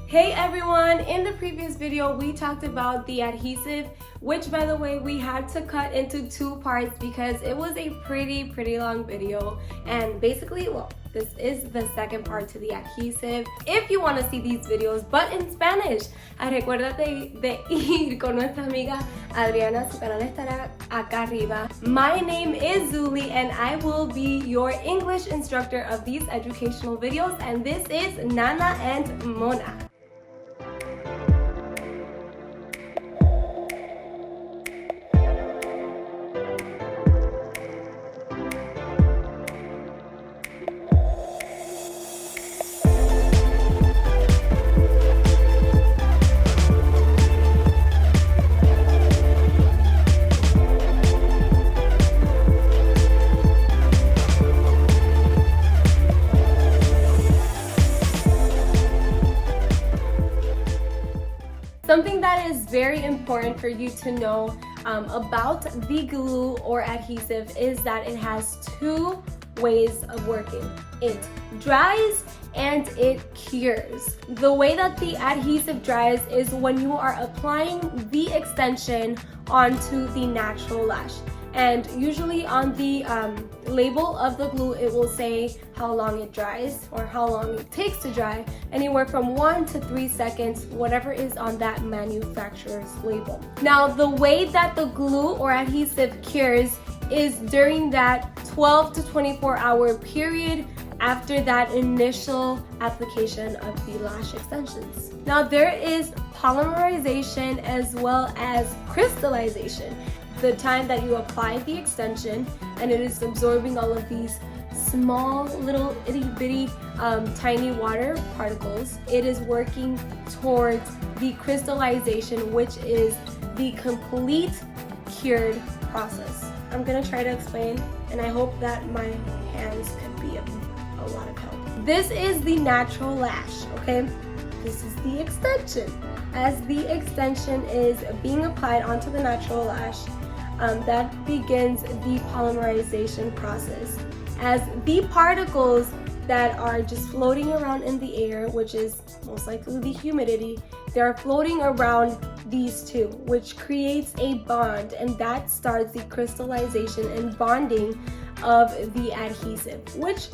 Hey everyone, in the previous video we talked about the adhesive, which by the way we had to cut into two parts because it was a pretty long video, and basically, well, this is the second part to the adhesive. If you want to see these videos but in Spanish, recuérdate de ir con nuestra amiga Adriana. Su canal estará acá arriba. My name is Zuli and I will be your English instructor of these educational videos, and this is Nana and Mona. Something that is very important for you to know about the glue or adhesive is that it has two ways of working. It dries and it cures. The way that the adhesive dries is when you are applying the extension onto the natural lash. And usually on the label of the glue, it will say how long it dries or how long it takes to dry, anywhere from 1 to 3 seconds, whatever is on that manufacturer's label. Now, the way that the glue or adhesive cures is during that 12 to 24-hour period after that initial application of the lash extensions. Now, there is polymerization as well as crystallization. The time that you apply the extension and it is absorbing all of these small little itty bitty tiny water particles, it is working towards the crystallization, which is the complete cured process. I'm gonna try to explain, and I hope that my hands could be a lot of help. This is the natural lash, okay? This is the extension. As the extension is being applied onto the natural lash, that begins the polymerization process. As the particles that are just floating around in the air, which is most likely the humidity, they are floating around these two, which creates a bond, and that starts the crystallization and bonding of the adhesive, which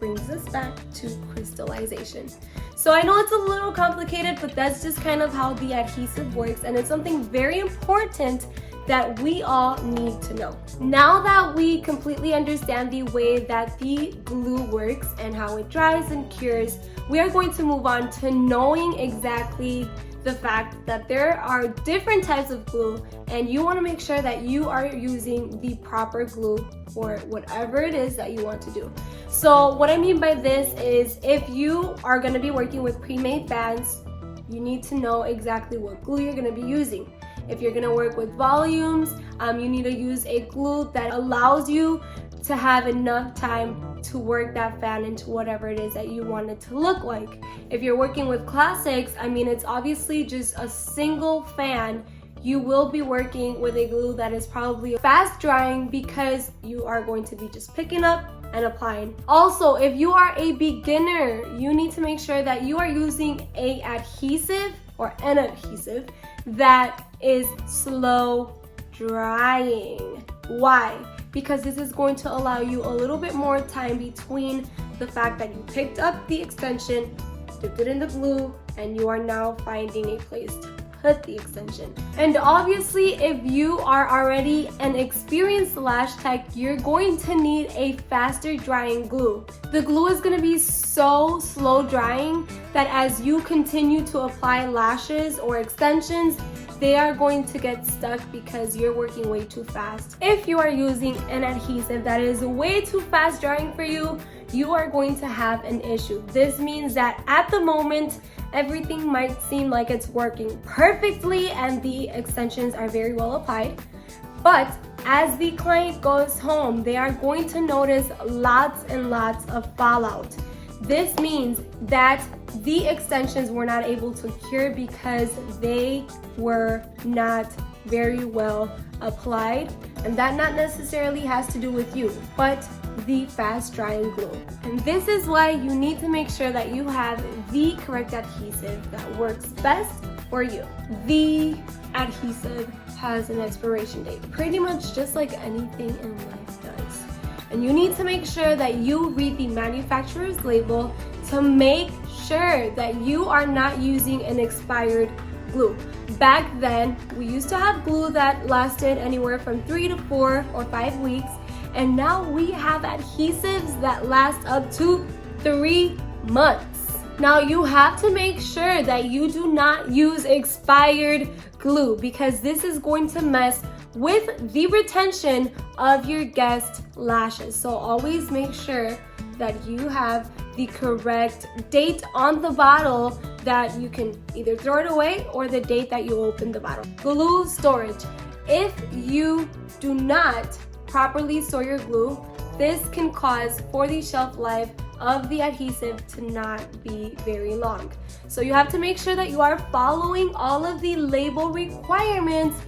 brings us back to crystallization. So I know it's a little complicated, but that's just kind of how the adhesive works, and it's something very important that we all need to know. Now that we completely understand the way that the glue works and how it dries and cures, we are going to move on to knowing exactly the fact that there are different types of glue, and you want to make sure that you are using the proper glue for whatever it is that you want to do. So what I mean by this is, if you are going to be working with pre-made fans, you need to know exactly what glue you're going to be using. If you're gonna work with volumes, you need to use a glue that allows you to have enough time to work that fan into whatever it is that you want it to look like. If you're working with classics, I mean, it's obviously just a single fan. You will be working with a glue that is probably fast drying because you are going to be just picking up and applying. Also, if you are a beginner, you need to make sure that you are using an adhesive that is slow drying. Why? Because this is going to allow you a little bit more time between the fact that you picked up the extension, dipped it in the glue, and you are now finding a place to put the extension. And obviously, if you are already an experienced lash tech, you're going to need a faster drying glue. The glue is going to be so slow drying that as you continue to apply lashes or extensions, they are going to get stuck because you're working way too fast. If you are using an adhesive that is way too fast drying for you, you are going to have an issue. This means that at the moment, everything might seem like it's working perfectly and the extensions are very well applied. But as the client goes home, they are going to notice lots and lots of fallout. This means that the extensions were not able to cure because they were not very well applied, and that not necessarily has to do with you, but the fast drying glue. And this is why you need to make sure that you have the correct adhesive that works best for you. The adhesive has an expiration date, pretty much just like anything in life does. And you need to make sure that you read the manufacturer's label to make sure that you are not using an expired glue. Back then, we used to have glue that lasted anywhere from 3 to 4 or 5 weeks, and now we have adhesives that last up to 3 months. Now you have to make sure that you do not use expired glue, because this is going to mess with the retention of your guest lashes. So always make sure that you have the correct date on the bottle that you can either throw it away or the date that you open the bottle. Glue storage. If you do not properly store your glue, this can cause for the shelf life of the adhesive to not be very long. So you have to make sure that you are following all of the label requirements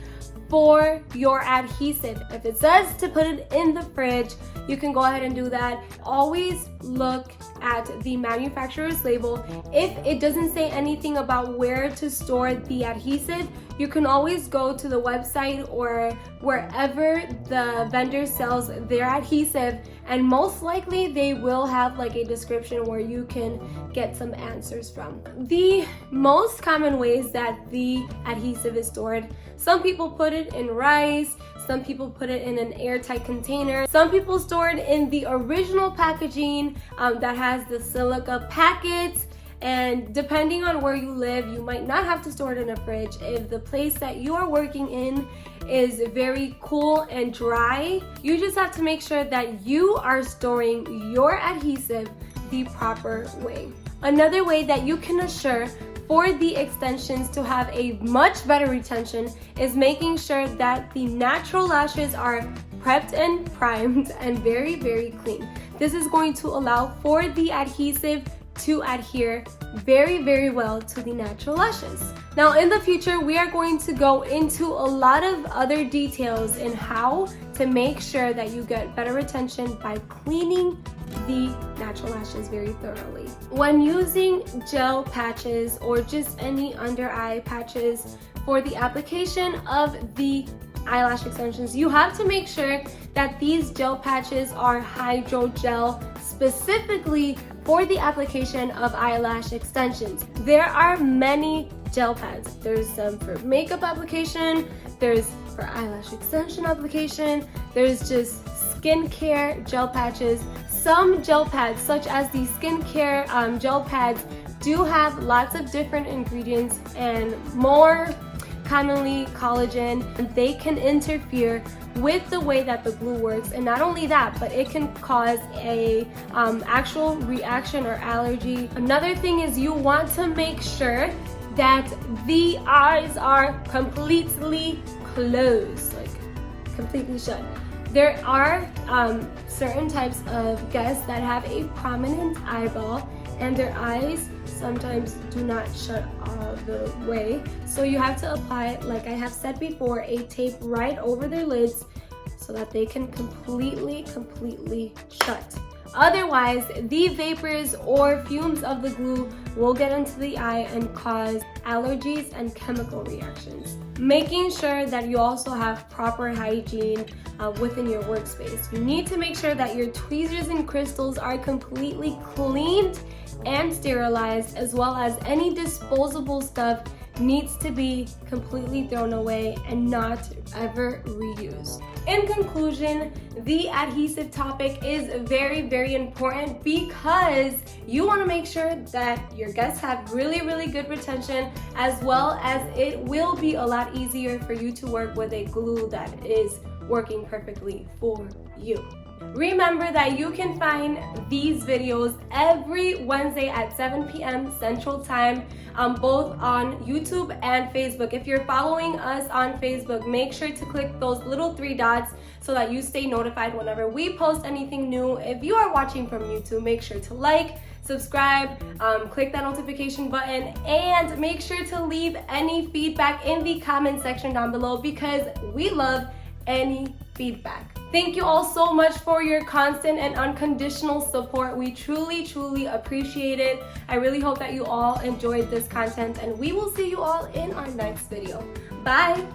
for your adhesive. If it says to put it in the fridge, you can go ahead and do that. Always look at the manufacturer's label. If it doesn't say anything about where to store the adhesive, you can always go to the website or wherever the vendor sells their adhesive, and most likely they will have like a description where you can get some answers from. The most common ways that the adhesive is stored: some people put it in rice, some people put it in an airtight container, some people store it in the original packaging that has the silica packets. And depending on where you live, you might not have to store it in a fridge. If the place that you are working in is very cool and dry, you just have to make sure that you are storing your adhesive the proper way. Another way that you can assure for the extensions to have a much better retention is making sure that the natural lashes are prepped and primed and very, very clean. This is going to allow for the adhesive to adhere very, very well to the natural lashes. Now in the future, we are going to go into a lot of other details in how to make sure that you get better retention by cleaning the natural lashes very thoroughly. When using gel patches or just any under eye patches for the application of the eyelash extensions, you have to make sure that these gel patches are hydrogel specifically for the application of eyelash extensions. There are many gel pads. There's some for makeup application, there's for eyelash extension application, there's just skincare gel patches. Some gel pads, such as the skincare gel pads, do have lots of different ingredients and more commonly collagen, and they can interfere with the way that the glue works. And not only that, but it can cause a actual reaction or allergy. Another thing is you want to make sure that the eyes are completely closed, like completely shut. There are certain types of guests that have a prominent eyeball and their eyes sometimes do not shut all the way. So you have to apply, like I have said before, a tape right over their lids so that they can completely shut. Otherwise, the vapors or fumes of the glue will get into the eye and cause allergies and chemical reactions. Making sure that you also have proper hygiene within your workspace. You need to make sure that your tweezers and crystals are completely cleaned and sterilized, as well as any disposable stuff needs to be completely thrown away and not ever reused. In conclusion, the adhesive topic is very, very important because you want to make sure that your guests have really good retention, as well as it will be a lot easier for you to work with a glue that is working perfectly for you. Remember that you can find these videos every Wednesday at 7 p.m. Central Time, both on YouTube and Facebook. If you're following us on Facebook, make sure to click those little 3 dots so that you stay notified whenever we post anything new. If you are watching from YouTube, make sure to like, subscribe, click that notification button, and make sure to leave any feedback in the comment section down below because we love any feedback. Thank you all so much for your constant and unconditional support. We truly, truly appreciate it. I really hope that you all enjoyed this content, and we will see you all in our next video. Bye!